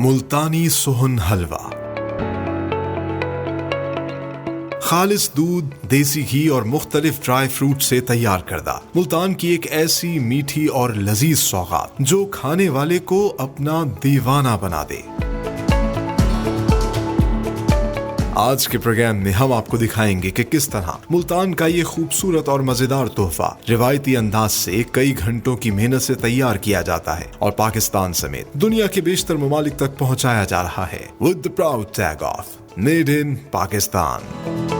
मुल्तानी सोहन हलवा। खालिस दूध, देसी घी और मुख्तलिफ ड्राई फ्रूट से तैयार करदा मुल्तान की एक ऐसी मीठी और लजीज सौगात जो खाने वाले को अपना दीवाना बना दे। आज के प्रोग्राम में हम आपको दिखाएंगे कि किस तरह मुल्तान का ये खूबसूरत और मजेदार तोहफा रिवायती अंदाज से कई घंटों की मेहनत से तैयार किया जाता है और पाकिस्तान समेत दुनिया के बेशतर ममालिक तक पहुंचाया जा रहा है with the proud tag of made in Pakistan.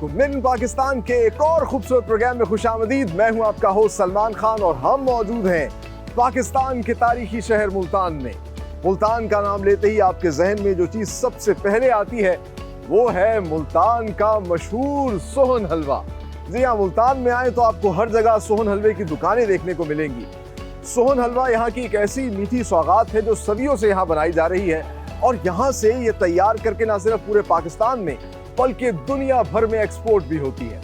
Made in Pakistan के एक और खूबसूरत प्रोग्राम में खुशामदीद। मैं हूं आपका होस्ट सलमान खान और हम मौजूद हैं पाकिस्तान के तारीखी शहर मुल्तान में। मुल्तान का नाम लेते ही आपके जहन में जो चीज सबसे पहले आती है वो है मुल्तान का मशहूर सोहन हलवा। जी हाँ, मुल्तान में आए तो आपको हर जगह सोहन हलवे की दुकानें देखने को मिलेंगी। सोहन हलवा यहाँ की एक ऐसी मीठी सौगात है जो सदियों से यहाँ बनाई जा रही है और यहाँ से ये तैयार करके न सिर्फ पूरे पाकिस्तान में बल्कि दुनिया भर में एक्सपोर्ट भी होती है।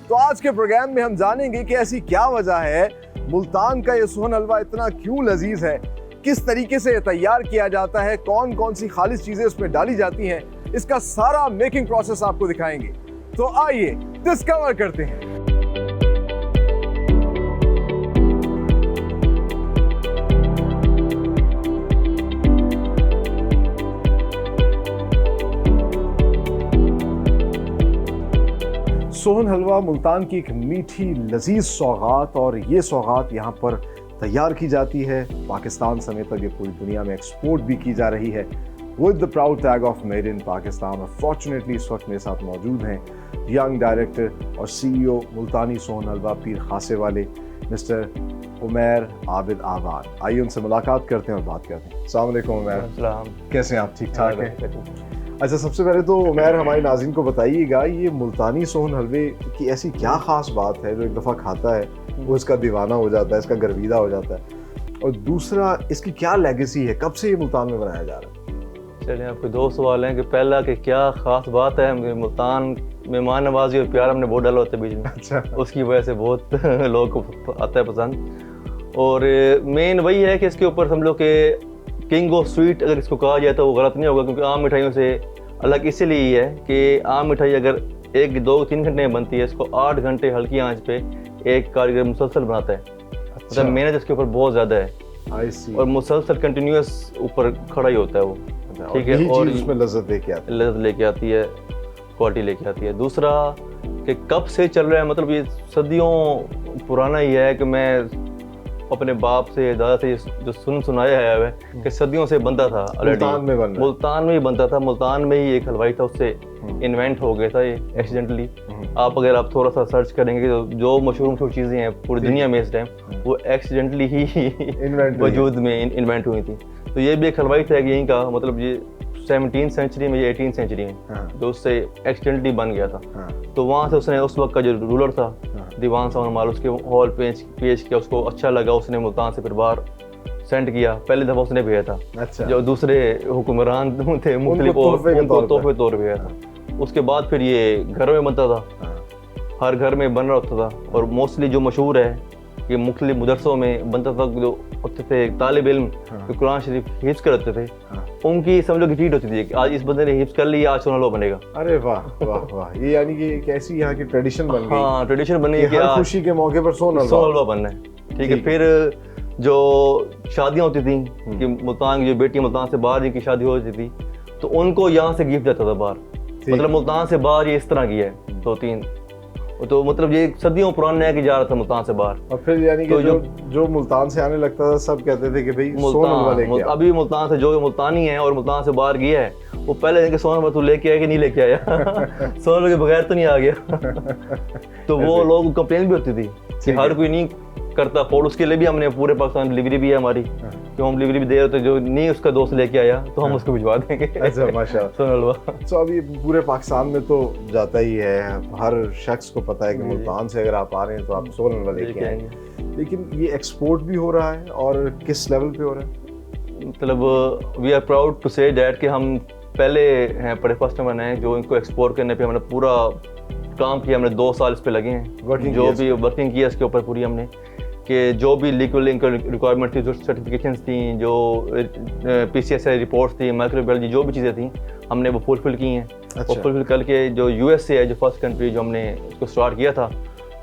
तो आज के प्रोग्राम में हम जानेंगे कि ऐसी क्या वजह है मुल्तान का ये सोहन हलवा इतना क्यों लजीज है, किस तरीके से तैयार किया जाता है, कौन कौन सी खालिस चीजें उसमें डाली जाती हैं, इसका सारा मेकिंग प्रोसेस आपको दिखाएंगे। तो आइए डिस्कवर करते हैं। सोहन हलवा मुल्तान की एक मीठी लजीज सौगात और ये सौगात यहाँ पर तैयार की जाती है पाकिस्तान समेत अब ये पूरी दुनिया में एक्सपोर्ट भी की जा रही है with the proud tag of made in Pakistan. और फॉर्चुनेटली इस वक्त मेरे साथ मौजूद हैं यंग डायरेक्टर और CEO मुल्तानी सोहन हलवा पीर खासे वाले मिस्टर उमैर आबिद आबाद। आइए उनसे मुलाकात करते हैं और बात करते हैं। अस्सलाम वालेकुम उमैर, कैसे हैं आप? ठीक ठाक हैं? अच्छा, सबसे पहले तो उमैर हमारे नाज़रीन को बताइएगा ये मुल्तानी सोहन हलवे की ऐसी क्या ख़ास बात है जो एक दफ़ा खाता है वो इसका दीवाना हो जाता है, इसका गर्विदा हो जाता है, और दूसरा इसकी क्या लेगेसी है, कब से ये मुल्तान में बनाया जा रहा है? चलिए, आपके दो सवाल हैं कि पहला कि क्या ख़ास बात है। मुल्तान मेहमान नवाजी और प्यार हमने बहुत डाला होता है बीच में। अच्छा। उसकी वजह से बहुत लोगों को आता है पसंद। और मेन वही है कि इसके ऊपर हम लोग के किंग ऑफ स्वीट अगर इसको कहा जाए तो वो गलत नहीं होगा, क्योंकि आम मिठाइयों से अलग इसीलिए है कि आम मिठाई अगर 1, 2, 3 घंटे में बनती है, इसको 8 घंटे हल्की आंच पे एक कारीगर मुसलसल बनाता है। अच्छा। मतलब मेहनत इसके ऊपर बहुत ज़्यादा है और मुसलसल कंटिन्यूस ऊपर खड़ा ही होता है वो। ठीक है, और उसमें लज्जत लेके आती है, क्वालिटी लेके आती है। दूसरा कि कब से चल रहा है, मतलब ये सदियों पुराना ही है कि मैं अपने बाप से दादा से जो सुनाया है कि सदियों से बनता था ऑलरेडी। मुल्तान में ही बनता था, मुल्तान में ही एक हलवाई था, उससे इन्वेंट हो गया था ये एक्सीडेंटली। अगर आप थोड़ा सा सर्च करेंगे तो जो मशहूर चीज़ें हैं पूरी दुनिया में इस टाइम वो एक्सीडेंटली ही वजूद में इन्वेंट हुई थी। तो ये भी एक हलवाई था यहीं का, मतलब ये 17वीं सेंचुरी में, ये 18वीं सेंचुरी में तो उससे एक्सीडेंटली बन गया था। तो वहाँ से उसने उस वक्त का जो रूलर था दीवान साहब माल, उसके हॉल पेश किया, उसको अच्छा लगा, उसने मुल्तान से फिर बाहर सेंड किया। पहले दफ़ा उसने भेजा था। अच्छा। जो दूसरे हुक्मरान थे मुख्तलिफ उनको तोहफे तौर भेजा था। उसके बाद फिर ये घर में बनता था, हर घर में बन रहा होता था। और मोस्टली जो मशहूर है कि मुख्तलिफ मदरसों में बनता था, जो होते थे तालिब इल्म जो कुरान शरीफ हिफ्ज़ करते थे, उनकी समझो की ट्रीट होती थी कि आज इस बंदे ने हिफ्ज़ कर लिया, आज सोहन हलवा बनेगा। अरे वाह वाह वाह, ये यानी कि कैसी यहाँ की ट्रेडिशन बन गई। हाँ, ट्रेडिशन बन गई कि हर खुशी के मौके पर सोहन हलवा बनना है। ठीक है, फिर जो शादियाँ होती थी कि मुल्तान की जो बेटियाँ मुल्तान से बाहर जिनकी शादी होती थी तो उनको यहाँ से गिफ्ट जाता था बाहर। मतलब मुल्तान से बाहर ये इस तरह की है 2-3, तो मतलब ये सदियों पुराना है कि जा रहा था मुल्तान से बाहर। और फिर यानी कि तो जो मुल्तान से आने लगता था सब कहते थे कि भाई सोहन हलवा लेके आ। अभी मुल्तान से जो मुल्तानी है और मुल्तान से बाहर गया है वो पहले कि सोहन हलवा तू लेके आया कि नहीं लेके आया सोहन हलवा के बगैर तो नहीं आ गया तो वो लोग कंप्लेन भी होती थी कि हर कोई नहीं करता। और उसके लिए भी हमने पूरे पाकिस्तान डिलीवरी भी है हमारी, कि होम डिलीवरी भी दे रहे, तो जो नहीं उसका दोस्त लेके आया तो हम उसको भिजवा देंगे। अच्छा, माशाल्लाह। सोन हलवा। तो अभी पूरे पाकिस्तान में तो जाता ही है, हर शख्स को पता है कि मुल्तान से अगर आप आ रहे हैं तो आप सोन हलवा लेके आएंगे, लेकिन ये एक्सपोर्ट भी हो रहा है और किस लेवल पे हो रहा है? मतलब we are proud to say that कि हम पहले हैं बड़े कस्टमर हैं जो इनको एक्सपोर्ट करने पे हमने पूरा काम किया, हमने 2 साल इस पे लगे हैं, जो भी वर्किंग किया इसके ऊपर पूरी हमने, कि जो भी लीगल इनका रिक्वायरमेंट थी, जो सर्टिफिकेशंस थी, जो PCSI रिपोर्ट्स थी, माइक्रोबायोलॉजी जो भी चीज़ें थी हमने वो फुलफिल की हैं। अच्छा। और फुलफिल करके जो USA है, जो फर्स्ट कंट्री जो हमने उसको स्टार्ट किया था,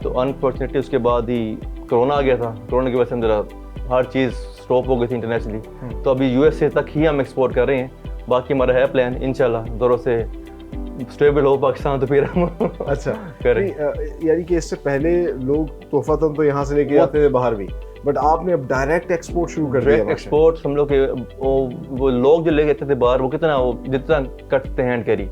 तो अनफॉर्चुनेटली उसके बाद ही कोरोना आ गया था। कोरोना की वजह से ज़रा हर चीज़ स्टॉप हो गई थी इंटरनेशनली, तो अभी USA तक ही हम एक्सपोर्ट कर रहे हैं। बाकी हमारा है प्लान इंशाल्लाह ज़रूर से स्टेबल हो पाकिस्तान तो फिर हम अच्छा करें। यानी कि इससे पहले लोग तोहफातन तो यहाँ से लेके जाते थे बाहर भी, बट आपने अब डायरेक्ट एक्सपोर्ट शुरू कर दिया। डायरेक्ट एक्सपोर्ट हम लोग के वो लोग जो ले जाते थे बाहर, वो कितना वो जितना कटते हैं हैंड कैरी,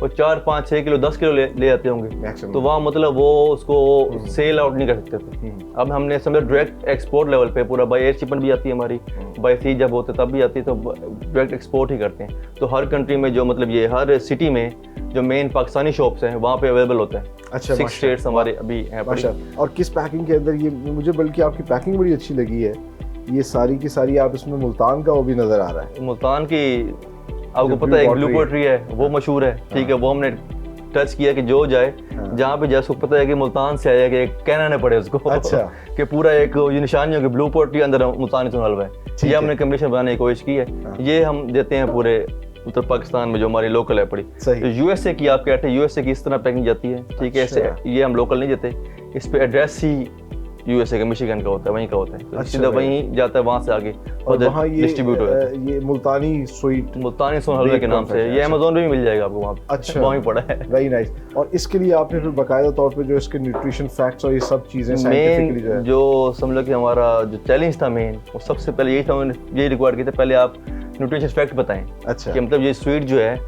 वो 4, 5, 6 किलो 10 किलो ले जाते होंगे, तो वहाँ मतलब वो उसको सेल आउट नहीं कर सकते थे। अब हमने समझो डायरेक्ट एक्सपोर्ट लेवल पे पूरा बाई एयर शिपमेंट भी आती है हमारी, बाई सी जब होते तब भी आती है, तो डायरेक्ट एक्सपोर्ट ही करते हैं। तो हर कंट्री में जो मतलब ये हर सिटी में जो मेन पाकिस्तानी शॉप्स हैं वहाँ पे अवेलेबल होता है। अच्छा, 6 स्टेट्स हमारे अभी हैं। और किस पैकिंग के अंदर ये, मुझे बल्कि आपकी पैकिंग बड़ी अच्छी लगी है, ये सारी की सारी आप इसमें मुल्तान का वो भी नजर आ रहा है। मुल्तान की आपको पता है ब्लू पोट्री है, वो मशहूर है, ठीक है, वो हमने टच किया कि जो जाए जहाँ पे जाए उसको पता है कि मुल्तान से आया, कि कहना ना पड़े उसको। अच्छा। कि पूरा एक ये निशानी हो कि ब्लू पोट्री अंदर मुल्तानी सोन हलवा है, ये हमने कम्बिनेशन बनाने की कोशिश की है। ये हम देते हैं पूरे उत्तर पाकिस्तान में जो हमारी लोकल है पड़ी। तो USA की आप कहते हैं, USA की इस तरह पैकिंग जाती है, ठीक है, ऐसे ये हम लोकल नहीं देते, इस पे एड्रेस ही USA का मिशिगन का होता है, वहीं का होता है, तो सीधा वहीं जाता है, वहाँ से आगे और वहाँ ये डिस्ट्रीब्यूट होता है। ये मुल्तानी स्वीट, मुल्तानी सोन हलवे के नाम से, ये अमेज़न पे भी मिल जाएगा आपको वहाँ पे। अच्छा, वहीं पड़ा है। Very nice. और इसके लिए आपने फिर बाकायदा तौर पे जो इसके न्यूट्रिशन फैक्ट्स और ये सब चीज़ें साइंटिफिकली जो समझ लो कि हमारा जो चैलेंज था मेन, वो सबसे पहले यही था, मैंने यही रिक्वायर किया था, पहले आप न्यूट्रिशन फैक्ट बताएं। अच्छा। कि मतलब ये स्वीट जो है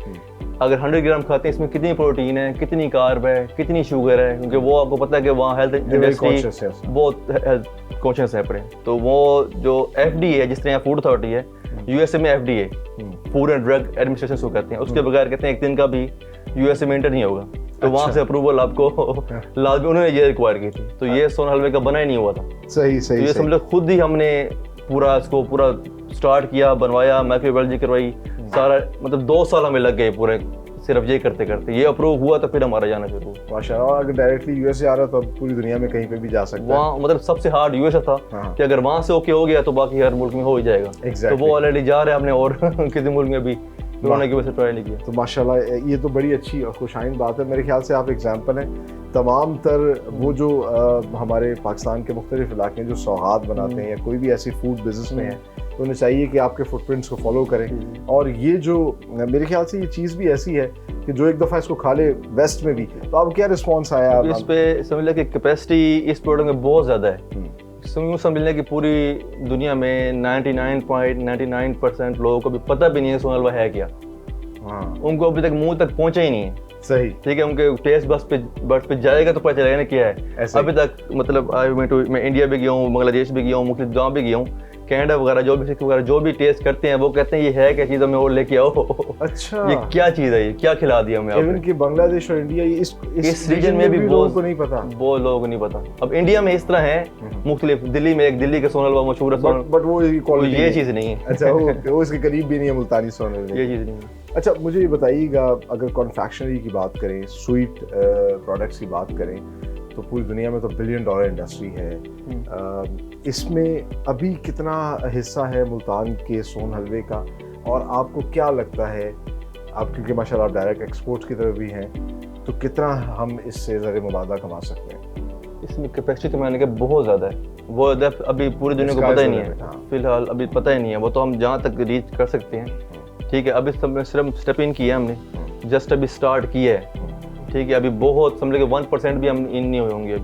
अगर 100 ग्राम खाते हैं इसमें कितनी प्रोटीन है, कितनी कार्ब है, कितनी शुगर है, क्योंकि वो आपको पता है कि वहाँ हेल्थ इंडस्ट्री बहुत हेल्थ कॉन्शियस है अपने, तो वो जो FDA है, जिस तरह फूड अथॉरिटी है, USA में FDA food and drug administration उसको कहते हैं, उसके बगैर कहते हैं एक दिन का भी USA में एंटर नहीं होगा, तो वहाँ से अप्रूवल आपको लाजमी उन्होंने ये रिक्वायर की थी, तो ये सोन हलवे का बना ही नहीं हुआ था। सही तो ये समझ लो खुद ही हमने पूरा इसको पूरा स्टार्ट किया, बनवाया, माइक्रोबायोलॉजी करवाई, सारा मतलब 2 साल हमें लग गए पूरे सिर्फ ये करते करते। ये अप्रूव हुआ तो फिर हमारा जाना शुरू हुआ। माशाल्लाह। अगर डायरेक्टली USA आ रहा तो पूरी दुनिया में कहीं पे भी जा सकता है। वहाँ मतलब सबसे हार्ड USA था कि अगर वहाँ से ओके हो गया तो बाकी हर मुल्क में हो ही जाएगा। तो वो ऑलरेडी जा रहे हैं हमने, और किसी मुल्क में भी कोरोना की वजह से ट्राई नहीं किया। तो माशाल्लाह ये तो बड़ी अच्छी और खुशाइन बात है। मेरे ख्याल से आप एग्जाम्पल हैं तमाम तर वो जो हमारे पाकिस्तान के मुख्तलिफ इलाके जो सौगात बनाते हैं या कोई भी ऐसी फूड बिजनेस में है, तो उन्हें चाहिए कि आपके फुटप्रिंट्स को फॉलो करें। और ये जो मेरे ख्याल से ये चीज़ भी ऐसी है कि जो एक दफ़ा इसको खा ले वेस्ट में भी, तो अब क्या रिस्पॉन्स आया? इस पे समझ लें कि कैपेसिटी इस प्रोडक्ट में बहुत ज़्यादा है। समझ लें कि पूरी दुनिया में 99.99% लोगों को भी पता भी नहीं है सोन हलवा है क्या। उनको अभी तक मुंह तक पहुंचा ही नहीं है। सही, ठीक है, उनके टेस्ट बस पे जाएगा तो पता चलेगा ना क्या है। अभी तक मतलब मैं इंडिया भी गया हूँ, बांग्लादेश भी गया हूँ, मुख्तलिफ जगह भी गया हूँ, कनाडा वगैरह जो भी टेस्ट करते हैं वो कहते हैं ये है क्या चीज़, हमें और लेके आओ। अच्छा, ये क्या चीज़ है, ये क्या खिला दिया हमें। इवन कि बांग्लादेश और इंडिया इस रीजन में भी लोगों को नहीं पता, बहुत लोगों को नहीं पता। अब इंडिया में इस तरह है मुख्तलिफ, दिल्ली में एक दिल्ली का सोन हलवा मशहूर है, बट वो ये चीज़ नहीं है। अच्छा, वो इसके करीब भी नहीं है मुल्तानी सोन हलवा, ये चीज़ नहीं है। अच्छा, मुझे ये बताइएगा, अगर कॉन्फेक्शनरी की बात करें, स्वीट प्रोडक्ट्स की बात करें, तो पूरी दुनिया में तो $1 बिलियन इंडस्ट्री है। इसमें अभी कितना हिस्सा है मुल्तान के सोन हलवे का, और आपको क्या लगता है, आप क्योंकि माशाल्लाह आप डायरेक्ट एक्सपोर्ट्स की तरफ भी हैं, तो कितना हम इससे ज़र मुबादा कमा सकते हैं? इसमें कैपेसिटी तो मैंने कहा बहुत ज़्यादा है, वो अभी पूरी दुनिया को पता ही नहीं है, फिलहाल अभी पता ही नहीं है। वो तो हम जहाँ तक रीच कर सकते हैं, ठीक है, अभी सिर्फ स्टेप इन किया हमने, जस्ट अभी स्टार्ट किया है, ठीक है, अभी बहुत समझ लो 1% भी हम इन नहीं हुए होंगे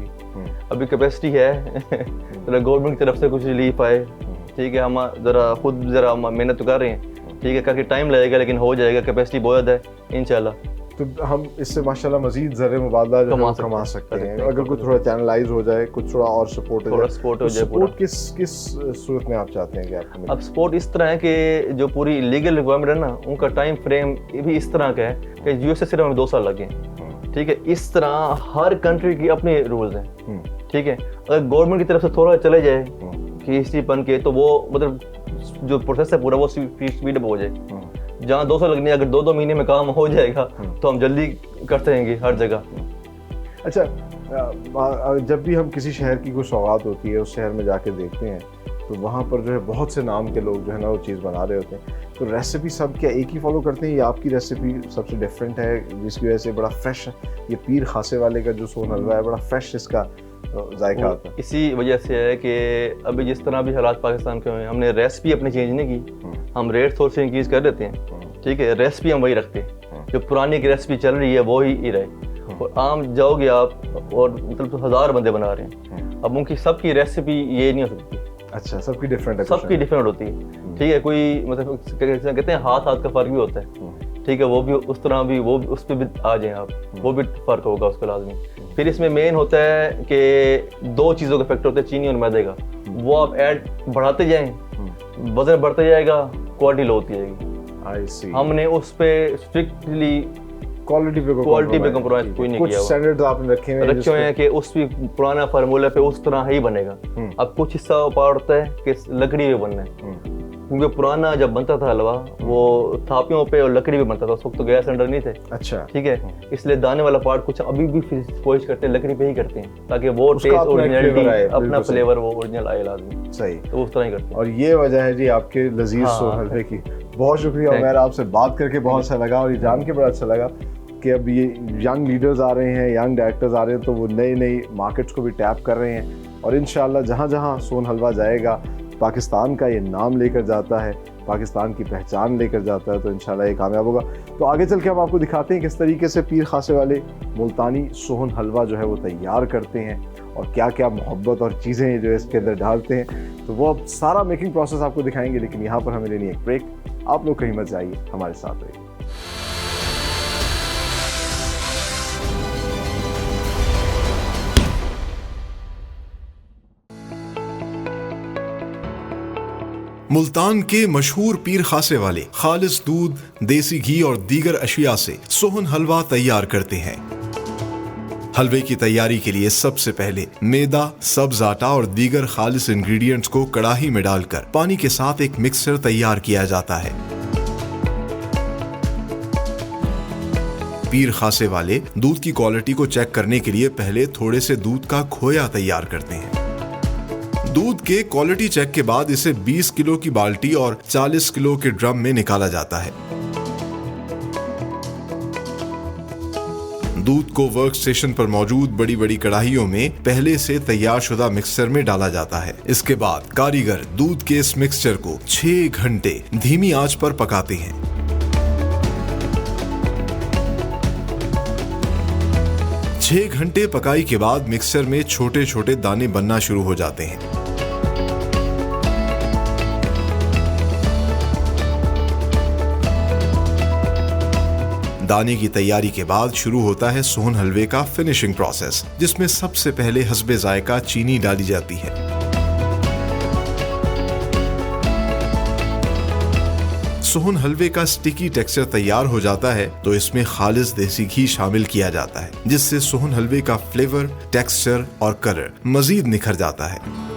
अभी कैपेसिटी है। ज़रा गवर्नमेंट की तरफ से कुछ रिलीफ आए, ठीक है, हम ज़रा खुद मेहनत तो कर रहे हैं, ठीक है, करके टाइम लगेगा लेकिन हो जाएगा। कैपेसिटी बहुत ज़्यादा है इंशाल्लाह। तो हम इससे माशाल्लाह मजीद ज़र मुबादला जो है वो कमा सकते हैं अगर कुछ थोड़ा चैनलाइज हो जाए, कुछ थोड़ा और सपोर्ट हो जाए। सपोर्ट हो जाए पूरा। किस सूरत में आप चाहते हैं कि आपको मिले? अब सपोर्ट इस तरह है कि जो पूरी लीगल रिक्वायरमेंट है ना, उनका टाइम फ्रेम भी इस तरह का है कि यूएसए सिर्फ हमें 2 साल लगे, ठीक है। इस तरह हर कंट्री की अपने रूल्स हैं, ठीक है। अगर गवर्नमेंट की तरफ से थोड़ा चले जाए कि हिस्ट्री बन के, तो वो मतलब जो प्रोसेस है पूरा वो स्पीड अप हो जाए। जहाँ 200 लगनी है, अगर 2 महीने में काम हो जाएगा तो हम जल्दी करते रहेंगे हर जगह। अच्छा, जब भी हम किसी शहर की कोई सौगात होती है, उस शहर में जाके देखते हैं तो वहाँ पर जो है बहुत से नाम के लोग जो है ना वो चीज़ बना रहे होते हैं, तो रेसिपी सब क्या एक ही फॉलो करते हैं या आपकी रेसिपी सबसे डिफरेंट है जिसकी वजह से बड़ा फ्रेश ये पीर खासे वाले का जो सोहन हलवा है बड़ा फ्रेश इसका जायका आता है? इसी वजह से है कि अभी जिस तरह भी हालात पाकिस्तान के हुए, हमने रेसिपी अपनी चेंज नहीं की, हम रेट थोड़ी सी इंक्रीज कर देते हैं, ठीक है। रेसिपी हम वही रखते हैं, जो पुरानी की रेसिपी चल रही है वो ही रहे। और आम जाओगे आप और मतलब 1000 बंदे बना रहे हैं, अब उनकी सबकी रेसिपी ये नहीं हो सकती। अच्छा, सबकी डिफरेंट है, सबकी डिफरेंट होती है, ठीक है। कोई मतलब कहते हैं हाथ का फर्क भी होता है, ठीक है। वो भी उस तरह भी वो उस पर भी आ जाए आप, वो भी फर्क होगा उसका लाजमी। फिर इसमें मेन होता है कि 2 चीज़ों का फैक्टर होता है, चीनी और मैदे का। वो आप ऐड बढ़ाते जाएं, वजन बढ़ता जाएगा, क्वालिटी लो होती जाएगी। आई सी। हमने उस पे स्ट्रिक्टली क्वालिटी पे कॉम्प्रोमाइज कोई नहीं किया। कुछ स्टैंडर्ड्स आपने रखे हुए हैं कि उस भी पुराना फार्मूला पे उस तरह ही बनेगा। अब कुछ हिस्सा पार्ट होता है कि लकड़ी पे बनना है, क्योंकि पुराना जब बनता था हलवा वो थापियों पे और लकड़ी पे बनता था, उस वक्त तो गैस सिलेंडर नहीं थे। अच्छा, ठीक है। इसलिए दाने वाला पार्ट कुछ अभी भी कोशिश करते हैं लकड़ी पे ही करते हैं, ताकि वो टेस्ट ओरिजिनलिटी अपना फ्लेवर वो ओरिजिनल आए लाजमी। सही, तो उस तरह ही करते हैं। और ये वजह है जी आपके लजीज सोहन हलवे की। बहुत शुक्रिया उमैर, आपसे बात करके बहुत अच्छा लगा और ये जान के बड़ा अच्छा लगा कि अब ये यंग लीडर्स आ रहे हैं, यंग डायरेक्टर्स आ रहे हैं, तो वो नई नई मार्केट्स को भी टैप कर रहे हैं और इंशाल्लाह जहाँ जहाँ सोहन हलवा जाएगा पाकिस्तान का ये नाम लेकर जाता है, पाकिस्तान की पहचान लेकर जाता है, तो इंशाल्लाह ये कामयाब होगा। तो आगे चल के हम आपको दिखाते हैं किस तरीके से पीर खासे वाले मुल्तानी सोहन हलवा जो है वो तैयार करते हैं और क्या क्या मोहब्बत और चीज़ें जो है इसके अंदर डालते हैं, तो वो अब सारा मेकिंग प्रोसेस आपको दिखाएंगे। लेकिन यहाँ पर हमें लेनी एक ब्रेक, आप लोग कहीं मत जाइए, हमारे साथ रहिए। मुल्तान के मशहूर पीर खासे वाले खालिस दूध, देसी घी और दीगर अशिया से सोहन हलवा तैयार करते हैं। हलवे की तैयारी के लिए सबसे पहले मैदा, सब्ज आटा और दीगर खालिस इंग्रेडिएंट्स को कड़ाही में डालकर पानी के साथ एक मिक्सचर तैयार किया जाता है। पीर खासे वाले दूध की क्वालिटी को चेक करने के लिए पहले थोड़े से दूध का खोया तैयार करते हैं। दूध के क्वालिटी चेक के बाद इसे 20 किलो की बाल्टी और 40 किलो के ड्रम में निकाला जाता है। दूध को वर्क स्टेशन पर मौजूद बड़ी बड़ी कढ़ाइयों में पहले से तैयार शुदा मिक्सचर में डाला जाता है। इसके बाद कारीगर दूध के इस मिक्सचर को 6 घंटे धीमी आंच पर पकाते हैं। छह घंटे पकाई के बाद मिक्सचर में छोटे छोटे दाने बनना शुरू हो जाते हैं। दाने की तैयारी के बाद शुरू होता है सोहन हलवे का फिनिशिंग प्रोसेस, जिसमें सबसे पहले हस्बे जायका चीनी डाली जाती है। सोहन हलवे का स्टिकी टेक्सचर तैयार हो जाता है तो इसमें खालिस देसी घी शामिल किया जाता है, जिससे सोहन हलवे का फ्लेवर, टेक्सचर और कलर मजीद निखर जाता है।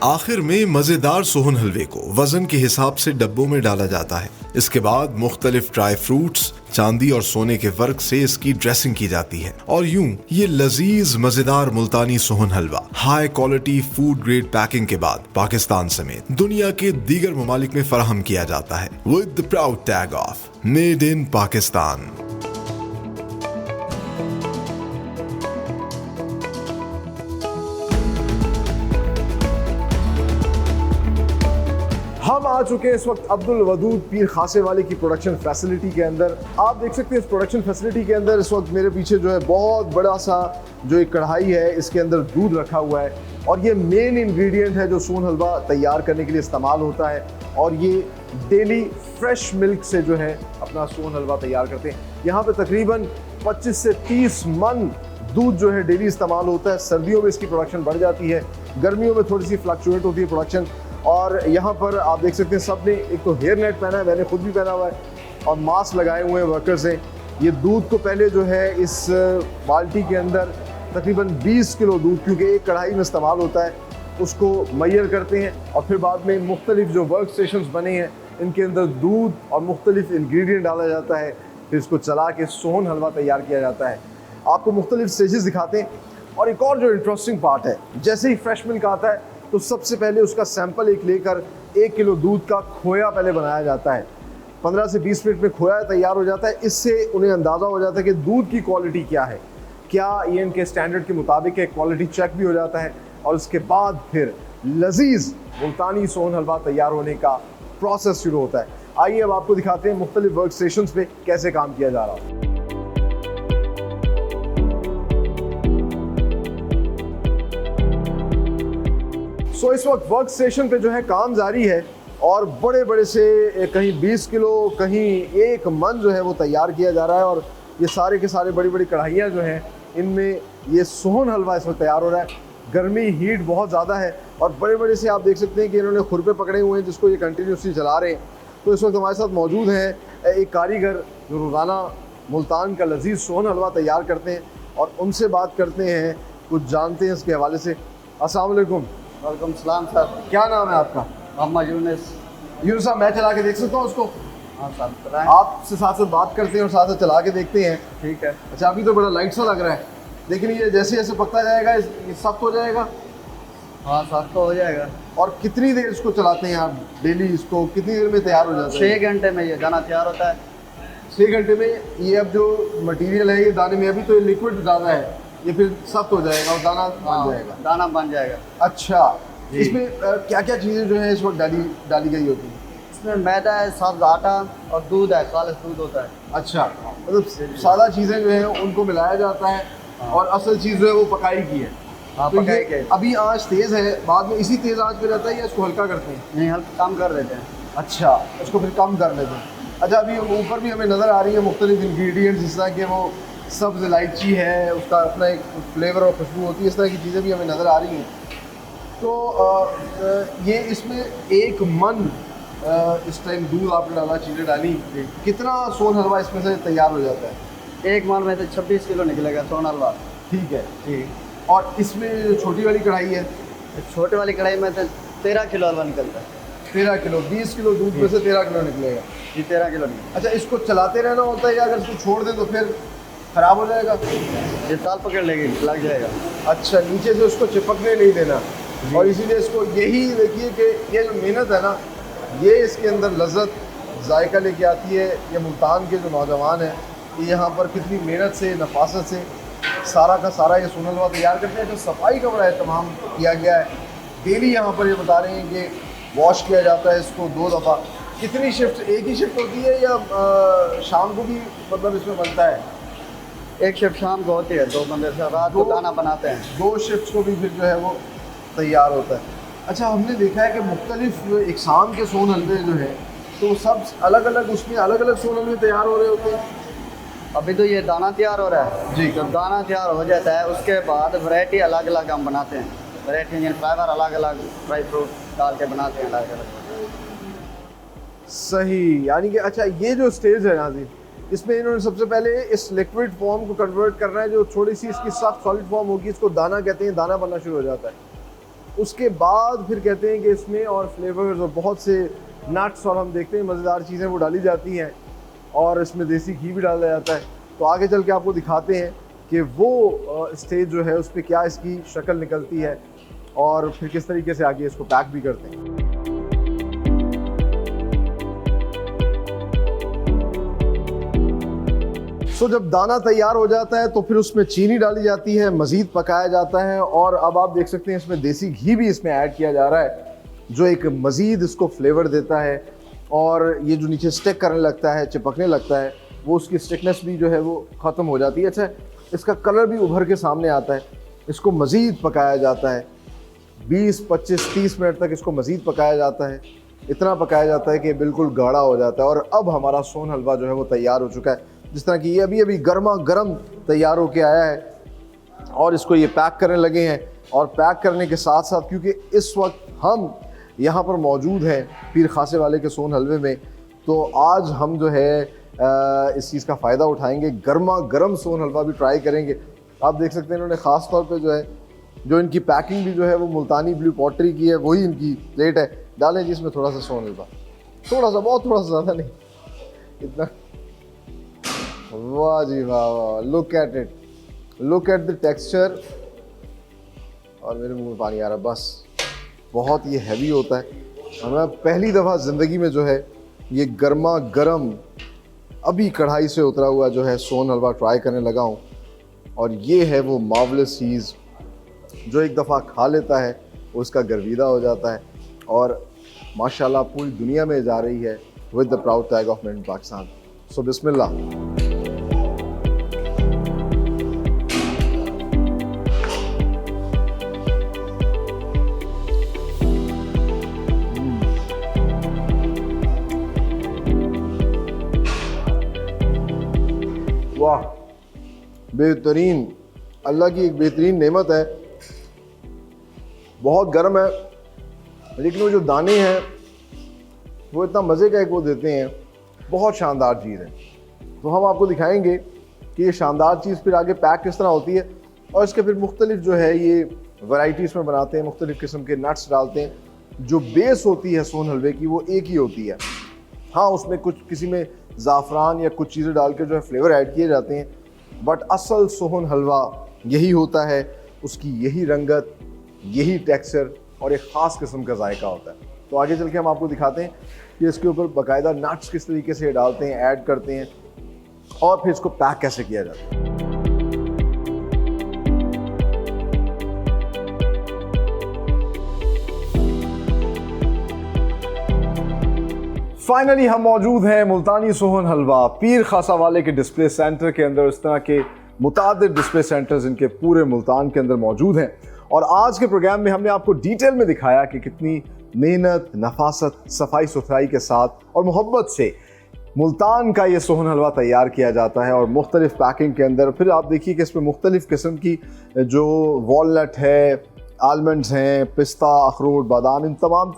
आखिर में मजेदार सोहन हलवे को वजन के हिसाब से डब्बों में डाला जाता है। इसके बाद मुख्तलिफ ड्राई फ्रूट्स, चांदी और सोने के वर्क से इसकी ड्रेसिंग की जाती है और यूं ये लजीज मजेदार Multani sohan halwa high quality food grade packing के बाद पाकिस्तान समेत दुनिया के दीगर ममालिक में फराहम किया जाता है with the proud tag of made in Pakistan. हम आ आ चुके हैं इस वक्त अब्दुल वदूद पीर खासे वाले की प्रोडक्शन फैसिलिटी के अंदर। आप देख सकते हैं इस प्रोडक्शन फैसिलिटी के अंदर इस वक्त मेरे पीछे जो है बहुत बड़ा सा जो एक कढ़ाई है, इसके अंदर दूध रखा हुआ है और ये मेन इंग्रेडिएंट है जो सोन हलवा तैयार करने के लिए इस्तेमाल होता है। और ये डेली फ्रेश मिल्क से जो है अपना सोन हलवा तैयार करते हैं। यहाँ पे तकरीबन 25 से 30 मन दूध जो है डेली इस्तेमाल होता है। सर्दियों में इसकी प्रोडक्शन बढ़ जाती है, गर्मियों में थोड़ी सी फ्लक्चुएट होती है प्रोडक्शन। और यहाँ पर आप देख सकते हैं सब ने एक तो हेयर नेट पहना है, मैंने खुद भी पहना हुआ है, और मास्क लगाए हुए हैं वर्कर्स हैं। ये दूध को पहले जो है इस बाल्टी के अंदर तकरीबन 20 किलो दूध, क्योंकि एक कढ़ाई में इस्तेमाल होता है, उसको मैयर करते हैं और फिर बाद में मुख्तलिफ जो वर्क स्टेशंस बने हैं इनके अंदर दूध और मुख्तलिफ इंग्रेडिएंट डाला जाता है, फिर इसको चला के सोन हलवा तैयार किया जाता है। आपको मुख्तलिफ स्टेजेस दिखाते हैं। और एक और जो इंटरेस्टिंग पार्ट है, जैसे ही फ्रेश मिल्क आता है तो सबसे पहले उसका सैंपल एक लेकर 1 किलो दूध का खोया पहले बनाया जाता है। 15 से 20 मिनट में खोया तैयार हो जाता है। इससे उन्हें अंदाज़ा हो जाता है कि दूध की क्वालिटी क्या है, क्या ये इनके स्टैंडर्ड के मुताबिक है। क्वालिटी चेक भी हो जाता है और उसके बाद फिर लजीज मुल्तानी सोन हलवा तैयार होने का प्रोसेस शुरू होता है। आइए अब आपको दिखाते हैं मुख्तलिफ वर्क स्टेशंस पे कैसे काम किया जा रहा है। सो इस वक्त वर्क स्टेशन पे जो है काम जारी है और बड़े बड़े से कहीं 20 किलो कहीं 1 मन जो है वो तैयार किया जा रहा है। और ये सारे के सारे बड़ी बड़ी कढ़ाइयाँ जो हैं इनमें ये सोहन हलवा इस वक्त तैयार हो रहा है। गर्मी हीट बहुत ज़्यादा है और बड़े बड़े से आप देख सकते हैं कि इन्होंने खुरपे पकड़े हुए हैं जिसको ये कंटिन्यूसली चला रहे हैं। तो इस वक्त हमारे साथ मौजूद हैं एक कारीगर जो रोज़ाना मुल्तान का लजीज सोहन हलवा तैयार करते हैं और उनसे बात करते हैं, कुछ जानते हैं इसके हवाले से। अस्सलाम वालेकुम। वालेकुम सलाम सर। क्या नाम है आपका? मोहम्मद यूनुस। यूनुस साहब, मैं चला के देख सकता हूँ उसको? हाँ सर बताएं। आपसे साथ साथ बात करते हैं और साथ साथ चला के देखते हैं। ठीक है। अच्छा, अभी तो बड़ा लाइट सा लग रहा है, लेकिन ये जैसे जैसे पकता जाएगा ये सख्त हो जाएगा। हाँ सख्त तो हो जाएगा। और कितनी देर इसको चलाते हैं आप डेली? इसको कितनी देर में तैयार हो जाता है? 6 घंटे में ये दाना तैयार होता है। 6 घंटे में ये अब जो मटेरियल है ये दाने में, अभी तो ये लिक्विड ज़्यादा है, ये फिर सख्त हो जाएगा और दाना बन जाएगा। दाना बन जाएगा। अच्छा, इसमें क्या क्या चीज़ें जो है इस वक्त डाली गई होती है? इसमें मैदा है, सब्ज आटा और दूध है, खालिस दूध होता है। अच्छा, मतलब सादा चीज़ें जो है उनको मिलाया जाता है और असल चीज़ जो है वो पकाई की है। हाँ तो पकाई ये के। अभी आँच तेज़ है, बाद में इसी तेज़ आँच पे रहता है या इसको हल्का करते हैं? नहीं, हल्का कम कर देते हैं। अच्छा, उसको फिर कम कर लेते हैं। अच्छा, अभी ऊपर भी हमें नज़र आ रही है मुख्तलिफ इंग्रेडिएंट्स, जिस तरह कि वो सब्ज़ इलायची है, उसका अपना एक फ्लेवर और खुशबू होती है, इस तरह की चीज़ें भी हमें नज़र आ रही हैं। तो ये इसमें 1 मन इस टाइम दूध आपने डाला, चीज़ें डाली, कितना सोन हलवा इसमें से तैयार हो जाता है? 1 मन में से 26 किलो निकलेगा सोन हलवा। ठीक है। ठीक। और इसमें जो छोटी वाली कढ़ाई है, छोटे वाली कढ़ाई में से 13 किलो हलवा निकलता है। 13 किलो, 20 किलो दूध में से 13 किलो निकलेगा। जी 13 किलो निकलता अच्छा, इसको चलाते रहना होता है या अगर इसको छोड़ दें तो फिर ख़राब हो जाएगा? है। ये ताल पकड़ लेगी, लग जाएगा। अच्छा, नीचे से उसको चिपकने नहीं देना। और इसीलिए इसको यही देखिए कि ये जो मेहनत है ना, ये इसके अंदर लज्जत जायका लेके आती है। ये मुल्तान के जो नौजवान हैं ये यहाँ पर कितनी मेहनत से, नफासत से सारा का सारा ये सोन हलवा तैयार करते हैं। जो सफाई का बड़ा एहतमाम किया गया है, डेली यहाँ पर ये बता रहे हैं कि वॉश किया जाता है इसको 2 दफ़ा। कितनी शिफ्ट, एक ही शिफ्ट होती है या शाम को भी मतलब इसमें बनता है? एक शिफ्ट शाम को होती है, 2 बंदे से रात को दाना बनाते हैं। 2 शिफ्ट को भी फिर जो है वो तैयार होता है। अच्छा, हमने देखा है कि मुख्तलिफ इकसाम के सोन हलवे जो है तो सब अलग अलग, उसमें अलग अलग सोन हलवे तैयार हो रहे होते हैं। अभी तो ये दाना तैयार हो रहा है जी। जब दाना तैयार हो जाता है उसके बाद वैरायटी अलग अलग हम बनाते हैं। वैरायटी यानी फ्लेवर अलग अलग, ड्राई फ्रूट डाल के बनाते हैं अलग अलग। सही, यानी कि अच्छा ये जो स्टेज है नाज़रीन, इसमें इन्होंने सबसे पहले इस लिक्विड फॉर्म को कन्वर्ट करना है। जो थोड़ी सी इसकी सख्त सॉलिड फॉर्म होगी इसको दाना कहते हैं, दाना बनना शुरू हो जाता है। उसके बाद फिर कहते हैं कि इसमें और फ्लेवर्स और बहुत से नट्स और हम देखते हैं मज़ेदार चीज़ें वो डाली जाती हैं और इसमें देसी घी भी डाला जाता है। तो आगे चल के आपको दिखाते हैं कि वो स्टेज जो है उस पर क्या इसकी शक्ल निकलती है और फिर किस तरीके से आगे इसको पैक भी करते हैं। सो जब दाना तैयार हो जाता है तो फिर उसमें चीनी डाली जाती है, मज़ीद पकाया जाता है और अब आप देख सकते हैं इसमें देसी घी भी इसमें ऐड किया जा रहा है। जो एक मज़ीद इसको फ्लेवर देता है। और ये जो नीचे स्टिक करने लगता है, चिपकने लगता है, वो उसकी स्टिकनेस भी जो है वो ख़त्म हो जाती है। अच्छा, इसका कलर भी उभर के सामने आता है। इसको मज़ीद पकाया जाता है, 20, 25, 30 मिनट तक इसको मज़ीद पकाया जाता है। इतना पकाया जाता है कि बिल्कुल गाढ़ा हो जाता है। और अब हमारा सोन हलवा जो है वो तैयार हो चुका है। जिस तरह कि ये अभी अभी गर्मा गर्म तैयार होके आया है और इसको ये पैक करने लगे हैं। और पैक करने के साथ साथ, क्योंकि इस वक्त हम यहाँ पर मौजूद हैं पीर खासे वाले के सोन हलवे में, तो आज हम जो है इस चीज़ का फ़ायदा उठाएंगे। गर्मा गर्म सोन हलवा भी ट्राई करेंगे। आप देख सकते हैं इन्होंने ख़ास तौर पे जो है, जो इनकी पैकिंग भी जो है वो मुल्तानी ब्लू पॉटरी की है, वही इनकी प्लेट है। डालें जी इसमें थोड़ा सा सोन हलवा, थोड़ा सा, बहुत थोड़ा सा, ज़्यादा नहीं, इतना। वाह जी वाह वाह, look at it, look at the texture. और मेरे मुंह में पानी आ रहा, बस बहुत ये हैवी होता है। मैं पहली दफ़ा ज़िंदगी में जो है ये गर्मा गर्म अभी कढ़ाई से उतरा हुआ जो है सोन हलवा ट्राई करने लगा हूँ। और ये है वो मार्वलस चीज़ जो एक दफ़ा खा लेता है उसका गर्विदा हो जाता है और माशाल्लाह पूरी दुनिया में जा रही है with the proud tag of made in Pakistan. So बिस्मिल्लाह। वाह, बेहतरीन, अल्लाह की एक बेहतरीन नेमत है। बहुत गर्म है लेकिन वो जो दाने हैं वो इतना मज़े का एक वो देते हैं, बहुत शानदार चीज़ है। तो हम आपको दिखाएंगे कि ये शानदार चीज़ फिर आगे पैक किस तरह होती है और इसके फिर मुख्तलिफ जो है ये वैराइटीज़ में बनाते हैं, मुख्तलिफ़ किस्म के नट्स डालते हैं। जो बेस होती है सोन हलवे की वो एक ही होती है। हाँ, उसमें कुछ किसी में ज़ाफ़रान या कुछ चीज़ें डाल के जो है फ्लेवर ऐड किए जाते हैं, बट असल सोहन हलवा यही होता है। उसकी यही रंगत, यही टेक्सचर और एक ख़ास किस्म का जायका होता है। तो आगे चल के हम आपको दिखाते हैं कि इसके ऊपर बाकायदा नट्स किस तरीके से डालते हैं, ऐड करते हैं और फिर इसको पैक कैसे किया जाता है। फाइनली हम मौजूद हैं मुल्तानी सोहन हलवा पीर खासा वाले के डिस्प्ले सेंटर के अंदर। इस तरह के मुतादिद डिस्प्ले सेंटर्स इनके पूरे मुल्तान के अंदर मौजूद हैं। और आज के प्रोग्राम में हमने आपको डिटेल में दिखाया कि कितनी मेहनत, नफासत, सफाई सुथराई के साथ और मोहब्बत से मुल्तान का ये सोहन हलवा तैयार किया जाता है और मुख्तलिफ पैकिंग के अंदर। फिर आप देखिए कि इसमें मुख्तलिफ किस्म की जो वॉलनट है, आलमंड्स हैं, पिस्ता, अखरोट, बादाम, इन तमाम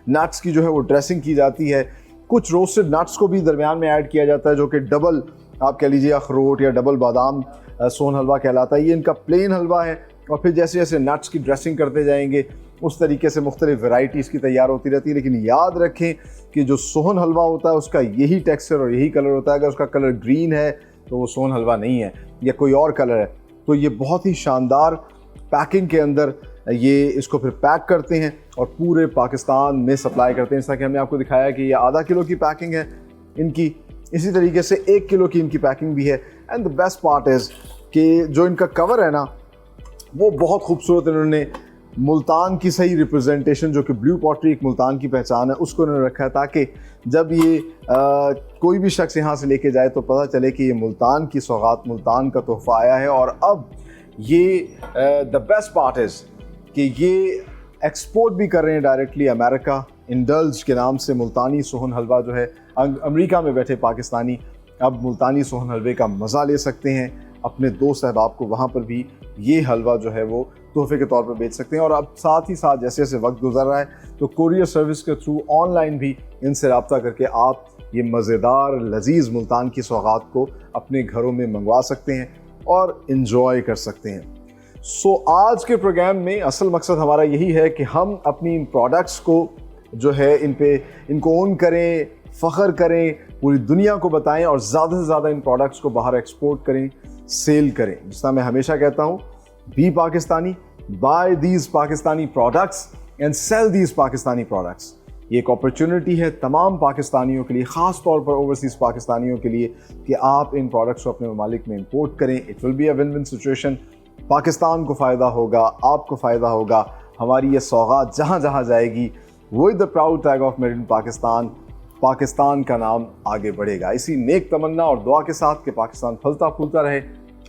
नट्स की जो है वो ड्रेसिंग की जाती है। कुछ रोस्टेड नट्स को भी दरमियान में ऐड किया जाता है जो कि डबल आप कह लीजिए अखरोट या डबल बादाम सोन हलवा कहलाता है। ये इनका प्लेन हलवा है और फिर जैसे जैसे नट्स की ड्रेसिंग करते जाएंगे उस तरीके से मुख्तलिफ वैराइटीज़ की तैयार होती रहती है। लेकिन याद रखें कि जो सोहन हलवा होता है उसका यही टेक्सचर और यही कलर होता है। अगर उसका कलर ग्रीन है तो वो सोहन हलवा नहीं है या कोई और कलर है। तो ये बहुत ही शानदार पैकिंग के अंदर ये इसको फिर पैक करते हैं और पूरे पाकिस्तान में सप्लाई करते हैं। जैसा कि हमने आपको दिखाया कि ये आधा किलो की पैकिंग है इनकी, इसी तरीके से 1 किलो की इनकी पैकिंग भी है। And the best part is कि जो इनका कवर है ना वो बहुत खूबसूरत इन्होंने मुल्तान की सही रिप्रेजेंटेशन, जो कि ब्लू पॉटरी एक मुल्तान की पहचान है, उसको इन्होंने रखा है ताकि जब ये कोई भी शख्स यहाँ से लेके जाए तो पता चले कि ये मुल्तान की सौगात, मुल्तान का तोहफ़ा आया है। और अब ये द बेस्ट पार्ट इज़ कि ये एक्सपोर्ट भी कर रहे हैं डायरेक्टली अमेरिका। इंडल्ज के नाम से मुल्तानी सोहन हलवा जो है अमेरिका में बैठे पाकिस्तानी अब मुल्तानी सोहन हलवे का मज़ा ले सकते हैं। अपने दोस्त अहबाब को वहाँ पर भी ये हलवा जो है वो तोहफे के तौर पर बेच सकते हैं। और अब साथ ही साथ जैसे जैसे वक्त गुजर रहा है तो कोरियर सर्विस के थ्रू ऑनलाइन भी इनसे रब्ता करके आप ये मज़ेदार लजीज़ मुल्तान की सौगात को अपने घरों में मंगवा सकते हैं और इन्जॉय कर सकते हैं। सो आज के प्रोग्राम में असल मकसद हमारा यही है कि हम अपनी इन प्रोडक्ट्स को जो है इनको ओन करें, फ़ख्र करें, पूरी दुनिया को बताएं और ज़्यादा से ज़्यादा इन प्रोडक्ट्स को बाहर एक्सपोर्ट करें, सेल करें। जिस तरह मैं हमेशा कहता हूँ, be Pakistani, buy these Pakistani products and sell these Pakistani products. ये एक अपॉर्चुनिटी है तमाम पाकिस्तानियों के लिए, ख़ास तौर पर ओवरसीज़ पाकिस्तानियों के लिए, कि आप इन प्रोडक्ट्स को अपने ममालिक में इंपोर्ट करें। It will be a win win situation. Pakistan को फ़ायदा होगा, आपको फ़ायदा होगा। हमारी ये सौगात जहाँ जहाँ जाएगी with the proud tag of made in Pakistan, Pakistan का नाम आगे बढ़ेगा। इसी नेक तमन्ना और दुआ के साथ कि पाकिस्तान फलता फूलता रहे,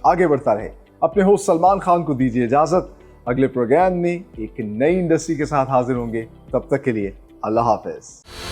आगे बढ़ता रहे, अपने होस्ट सलमान खान को दीजिए इजाज़त। अगले प्रोग्राम में एक नई इंडस्ट्री के साथ हाजिर होंगे, तब तक के लिए अल्लाह हाफिज़।